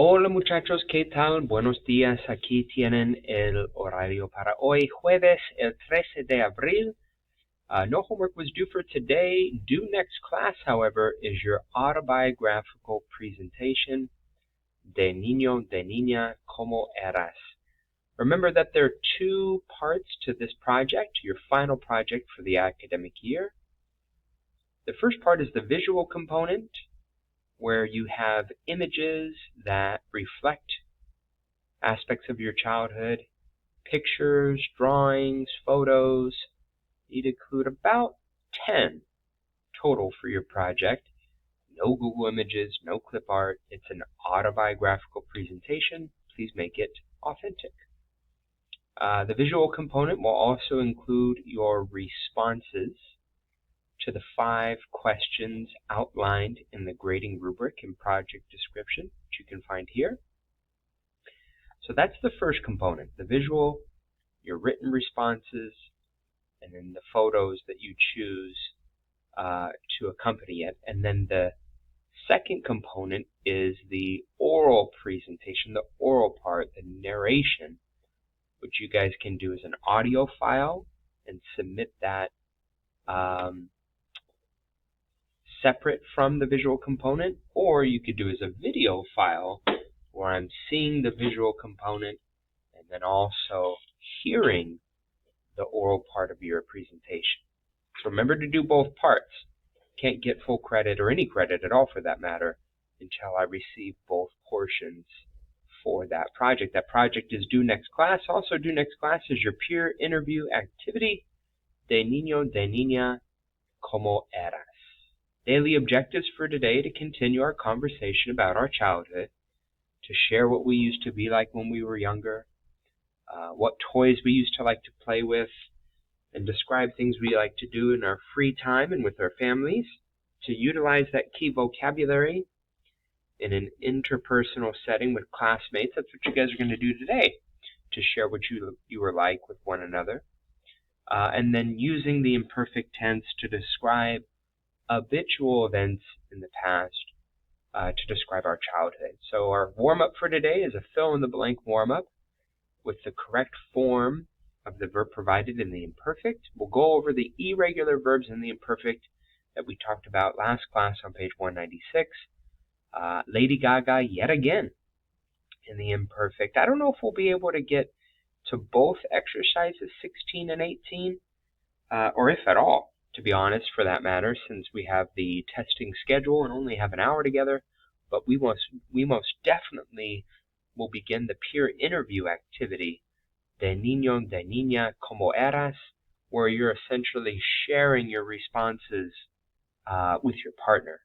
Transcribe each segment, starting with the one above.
Hola muchachos, ¿qué tal? Buenos días. Aquí tienen el horario para hoy, jueves, el 13 de abril. No homework was due for today. Due next class, however, is your autobiographical presentation, De Niño, de Niña, ¿Cómo eras? Remember that there are two parts to this project, your final project for the academic year. The first part is the visual component, where you have images that reflect aspects of your childhood, pictures, drawings, photos. You'd include about 10 total for your project. No Google Images, no clip art. It's an autobiographical presentation. Please make it authentic. The visual component will also include your responses to the 5 questions outlined in the grading rubric and project description, which you can find here. So that's the first component, the visual, your written responses, and then the photos that you choose to accompany it. And then the second component is the oral presentation, the oral part, the narration, which you guys can do as an audio file and submit that separate from the visual component, or you could do as a video file where I'm seeing the visual component and then also hearing the oral part of your presentation. So remember to do both parts. Can't get full credit or any credit at all for that matter until I receive both portions for that project. That project is due next class. Also due next class is your peer interview activity, De Niño, de Niña, ¿Cómo eras? Daily objectives for today to continue our conversation about our childhood, to share what we used to be like when we were younger, what toys we used to like to play with, and describe things we like to do in our free time and with our families, to utilize that key vocabulary in an interpersonal setting with classmates. That's what you guys are going to do today, to share what you were like with one another. And then using the imperfect tense to describe habitual events in the past, to describe our childhood. So our warm-up for today is a fill-in-the-blank warm-up with the correct form of the verb provided in the imperfect. We'll go over the irregular verbs in the imperfect that we talked about last class on page 196. Lady Gaga yet again in the imperfect. I don't know if we'll be able to get to both exercises 16 and 18, or if at all, to be honest, for that matter, since we have the testing schedule and only have an hour together. But we most definitely will begin the peer interview activity, De Niño, de Niña, ¿Cómo eras?, where you're essentially sharing your responses with your partner.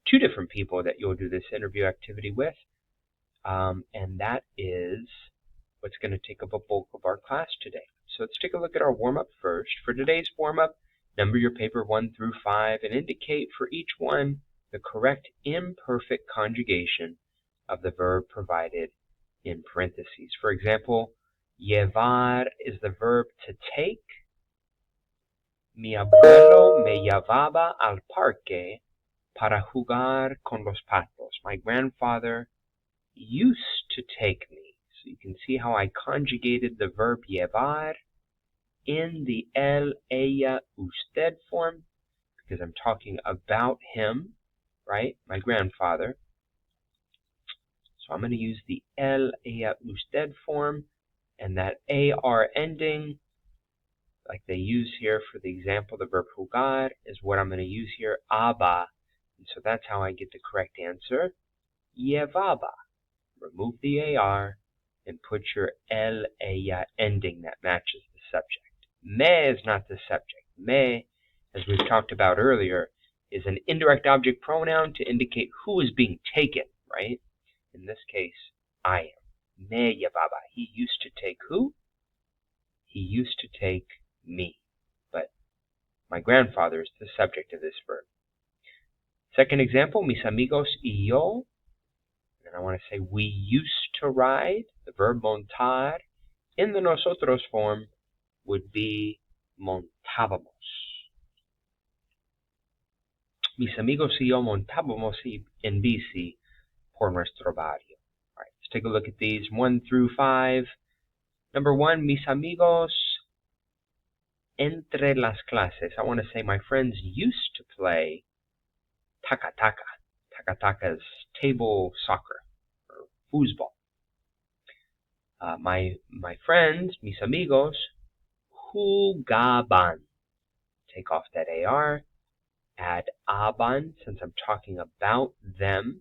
2 different people that you'll do this interview activity with, and that is what's going to take up a bulk of our class today. So let's take a look at our warm-up first. For today's warm-up, number your paper 1 through 5 and indicate for each one the correct imperfect conjugation of the verb provided in parentheses. For example, llevar is the verb to take. Mi abuelo me llevaba al parque para jugar con los patos. My grandfather used to take me. So you can see how I conjugated the verb llevar in the él, ella, usted form, because I'm talking about him, right? My grandfather. So I'm going to use the él, ella, usted form, and that AR ending, like they use here for the example, the verb jugar, is what I'm going to use here, aba. And so that's how I get the correct answer, llevaba. Remove the AR and put your él, ella ending that matches the subject. Me is not the subject. Me, as we've talked about earlier, is an indirect object pronoun to indicate who is being taken, right? In this case, I am. Me llevaba. He used to take who? He used to take me. But my grandfather is the subject of this verb. Second example, mis amigos y yo. And I want to say we used to ride. The verb montar in the nosotros form would be montábamos. Mis amigos y yo montábamos en bici por nuestro barrio. All right, let's take a look at these 1 through 5. Number 1, mis amigos entre las clases. I want to say my friends used to play taca-taca. Taca-taca is table soccer or foosball. My friends, mis amigos, jugaban. Take off that AR, add aban since I'm talking about them,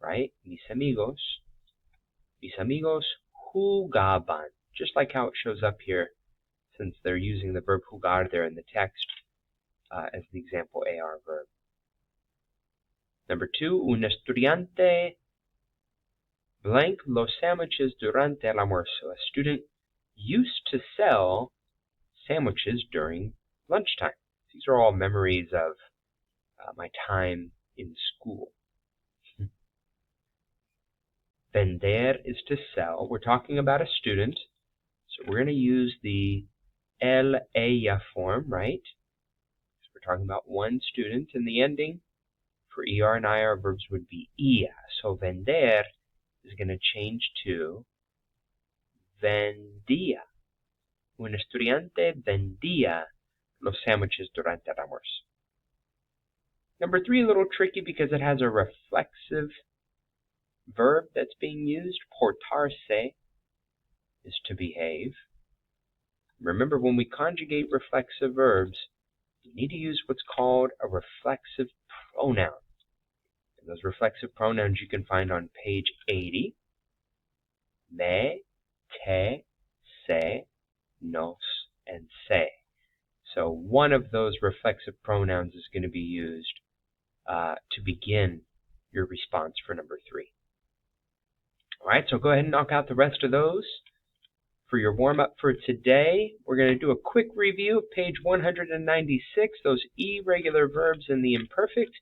right? Mis amigos jugaban. Just like how it shows up here, since they're using the verb jugar there in the text as the example AR verb. Number 2, un estudiante blank los sandwiches durante el almuerzo. A student used to sell sandwiches during lunchtime. These are all memories of my time in school. Vender is to sell. We're talking about a student, so we're going to use the el, ella form, right? So we're talking about one student, and the ending for ER and IR verbs would be ia. So vender is going to change to vendía. Un estudiante vendía los sandwiches durante el almuerzo. Number 3, a little tricky because it has a reflexive verb that's being used. Portarse is to behave. Remember, when we conjugate reflexive verbs, we need to use what's called a reflexive pronoun. And those reflexive pronouns you can find on page 80. Me, te, se, nos, and se. So one of those reflexive pronouns is going to be used to begin your response for number 3. All right, so go ahead and knock out the rest of those. For your warm-up for today, we're going to do a quick review of page 196, those irregular verbs in the imperfect.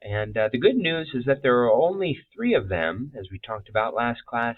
And the good news is that there are only 3 of them, as we talked about last class.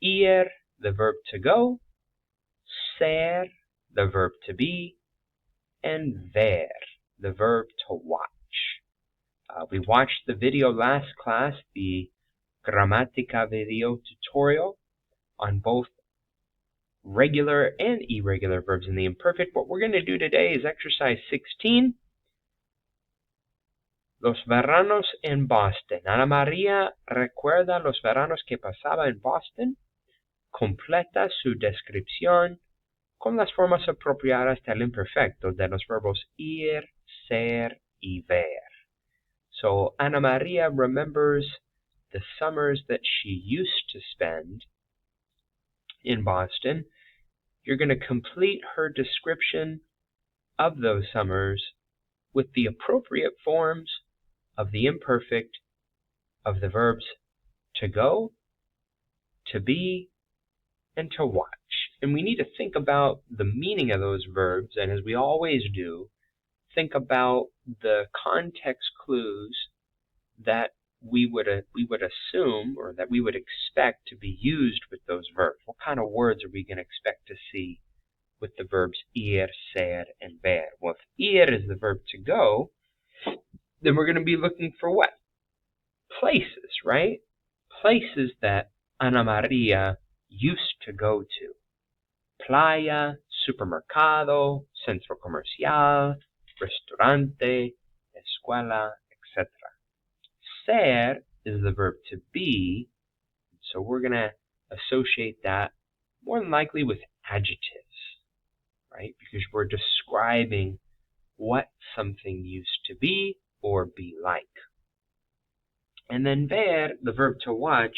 Ir, the verb to go, ser, the verb to be, and ver, the verb to watch. We watched the video last class, the Gramatica video tutorial, on both regular and irregular verbs in the imperfect. What we're going to do today is exercise 16. Los veranos en Boston. Ana María recuerda los veranos que pasaba en Boston. Completa su descripción con las formas apropiadas del imperfecto de los verbos ir, ser, y ver. So Ana María remembers the summers that she used to spend in Boston. You're going to complete her description of those summers with the appropriate forms of the imperfect of the verbs to go, to be, and to watch. And we need to think about the meaning of those verbs, and as we always do, think about the context clues that we would assume or that we would expect to be used with those verbs. What kind of words are we going to expect to see with the verbs ir, ser, and ver? Well, if ir is the verb to go, then we're going to be looking for what? Places, right? Places that Ana María used to go to. Playa, supermercado, centro comercial, restaurante, escuela, etc. Ser is the verb to be, so we're going to associate that more than likely with adjectives, right? Because we're describing what something used to be or be like. And then ver, the verb to watch,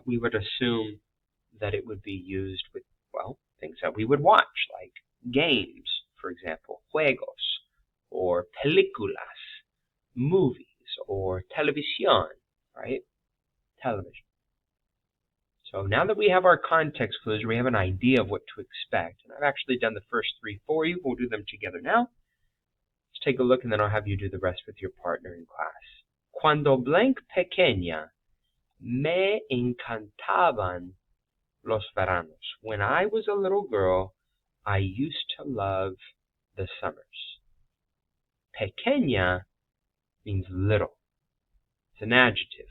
we would assume that it would be used with, well, things that we would watch, like games, for example, juegos, or películas, movies, or televisión, right? Television. So now that we have our context clues, we have an idea of what to expect. And I've actually done the first 3 for you. We'll do them together now. Let's take a look, and then I'll have you do the rest with your partner in class. Cuando blank pequeña, me encantaban los veranos. When I was a little girl, I used to love the summers. Pequeña means little. It's an adjective.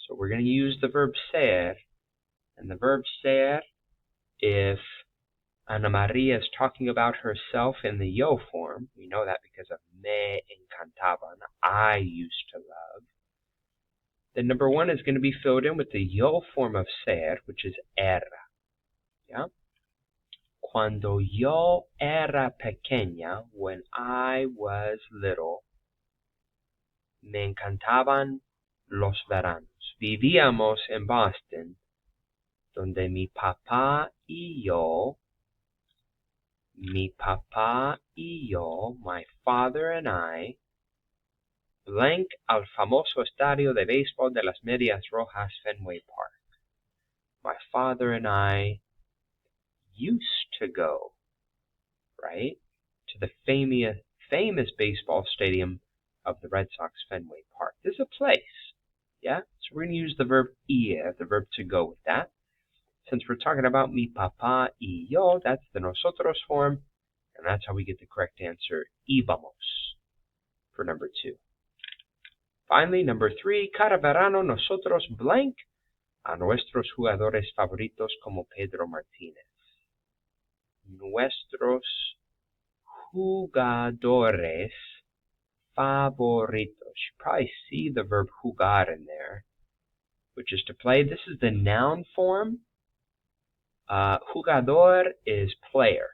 So we're going to use the verb ser. And the verb ser, if Ana Maria is talking about herself in the yo form, we know that because of me encantaban, I used to love. Then number one is going to be filled in with the yo form of ser, which is era. Yeah? Cuando yo era pequeña, when I was little, me encantaban los veranos. Vivíamos en Boston, donde mi papá y yo, my father and I, blank al famoso estadio de béisbol de las Medias Rojas, Fenway Park. My father and I used to go, right, to the famous baseball stadium of the Red Sox, Fenway Park. There's a place, yeah? So we're going to use the verb ir, the verb to go with that. Since we're talking about mi papá y yo, that's the nosotros form, and that's how we get the correct answer, íbamos, for number 2. Finally, number 3, cada verano nosotros blank a nuestros jugadores favoritos como Pedro Martínez. Nuestros jugadores favoritos. You probably see the verb jugar in there, which is to play. This is the noun form. Jugador is player.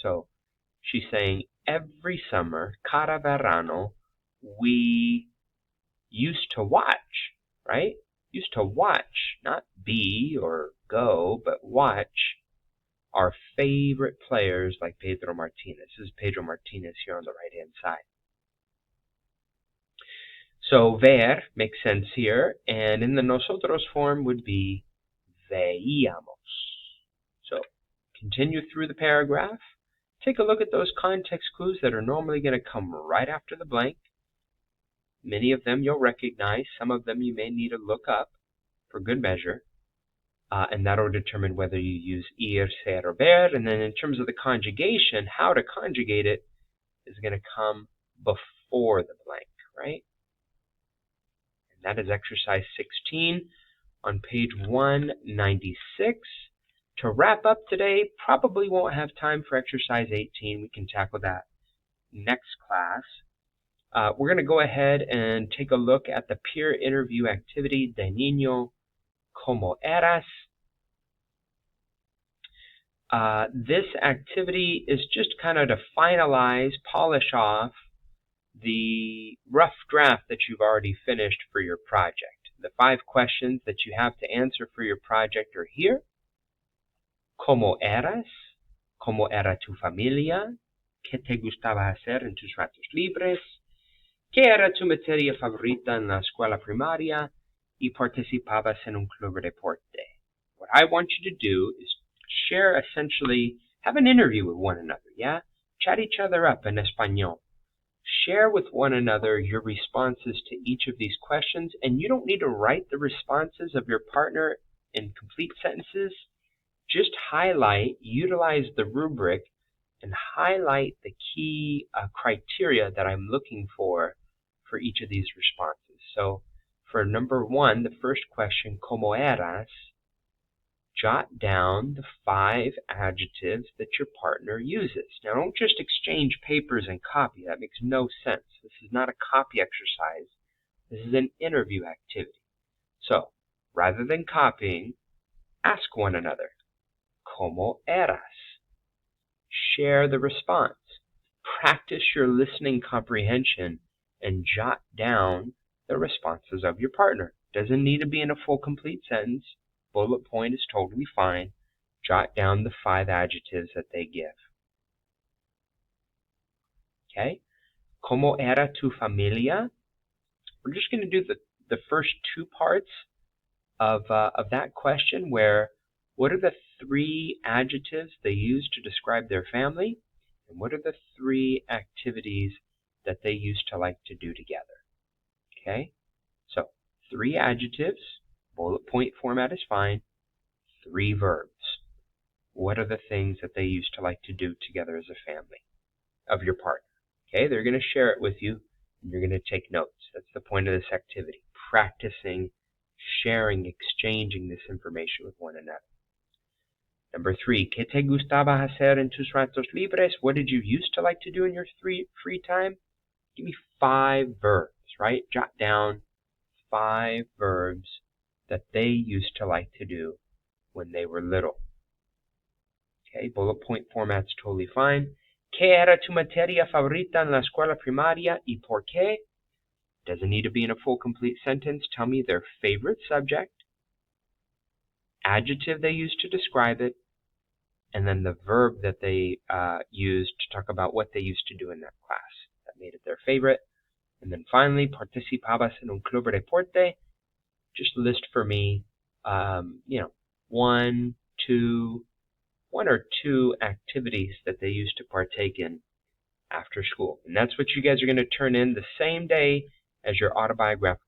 So she's saying every summer, cada verano, we used to watch, right? Used to watch, not be or go, but watch our favorite players like Pedro Martinez. This is Pedro Martinez here on the right-hand side. So ver makes sense here, and in the nosotros form would be veíamos. So continue through the paragraph. Take a look at those context clues that are normally going to come right after the blank. Many of them you'll recognize. Some of them you may need to look up for good measure. And that'll determine whether you use ir, ser, or ver. And then in terms of the conjugation, how to conjugate it is going to come before the blank, right? And that is exercise 16 on page 196. To wrap up today, probably won't have time for exercise 18. We can tackle that next class. We're going to go ahead and take a look at the peer interview activity, De Niño, ¿Cómo eras? This activity is just kind of to finalize, polish off the rough draft that you've already finished for your project. The 5 questions that you have to answer for your project are here. ¿Cómo eras? ¿Cómo era tu familia? ¿Qué te gustaba hacer en tus ratos libres? ¿Qué era tu materia favorita en la escuela primaria? ¿Y participabas en un club de deporte? What I want you to do is share, essentially, have an interview with one another, yeah? Chat each other up in Espanol. Share with one another your responses to each of these questions, and you don't need to write the responses of your partner in complete sentences. Just highlight, utilize the rubric, and highlight the key criteria that I'm looking for each of these responses. So for number 1, the first question, ¿Cómo eras?, jot down the 5 adjectives that your partner uses. Now don't just exchange papers and copy. That makes no sense. This is not a copy exercise. This is an interview activity. So rather than copying, ask one another, ¿Cómo eras? Share the response. Practice your listening comprehension and jot down the responses of your partner. Doesn't need to be in a full complete sentence. Bullet point is totally fine. Jot down the 5 adjectives that they give. Okay? ¿Cómo era tu familia? We're just going to do the first 2 parts of that question, where what are the 3 adjectives they use to describe their family, and what are the 3 activities that they used to like to do together. Okay? So 3 adjectives, bullet point format is fine, 3 verbs. What are the things that they used to like to do together as a family of your partner? Okay, they're going to share it with you. and you're going to take notes. That's the point of this activity. Practicing, sharing, exchanging this information with one another. Number 3, ¿qué te gustaba hacer en tus ratos libres? What did you used to like to do in your free time? Give me 5 verbs, right? Jot down 5 verbs that they used to like to do when they were little. Okay, bullet point format's totally fine. ¿Qué era tu materia favorita en la escuela primaria y por qué? Doesn't need to be in a full complete sentence. Tell me their favorite subject, adjective they used to describe it, and then the verb that they used to talk about what they used to do in that class that made it their favorite. And then finally, participabas en un club de deporte. Just list for me, one or two activities that they used to partake in after school. And that's what you guys are going to turn in the same day as your autobiographical